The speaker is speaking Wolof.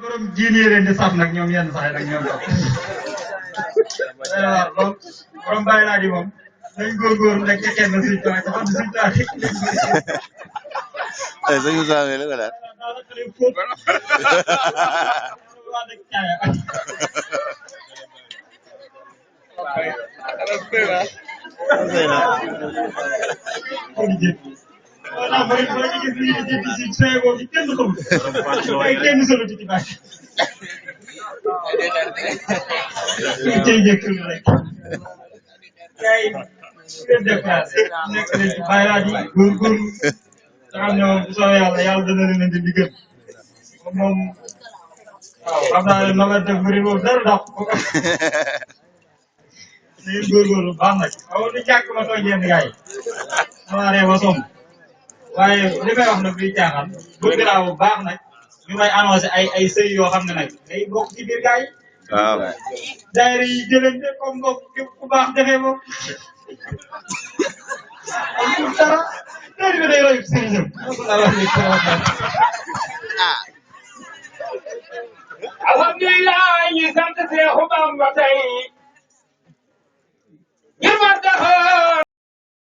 borom jiine leen di saf nag ñoom yenn sax nag ñoom tam waaw borom bàyyi laa di moom dañ góorgóorlu rek ca kenn suñ toog te xam suñ toog sëñ Moussa Mbaye la ko daal voilà mooy boo ñu gis lii di si suy boobu kenn xamul ay kenn solo ci bàyyi tey jëkkul rek kay ngeen déplacé nekk nañ ci bàyyi laa di góorgóorlu te xam ne moom bu soobee yàlla dana leen indi li gën moom waaw xam naa ne nawet def bëri boobu dara dàq ko ngeen góorgóorlu baax nag xaw ma du jàkk ma tooñ yenn gars yi xamaa ree ba somb waaye li may wax nag luy caaxaan bëgg naa bu baax nag ñu may annoncé ay sëy yoo xam ne nag day bokk ci biir gars yi waaw daayira yi jëlante comme bokk ku baax defee moom amul dara loolu bi day roy sëriñam alhamdulilah ñu sant Seexu Bamba tey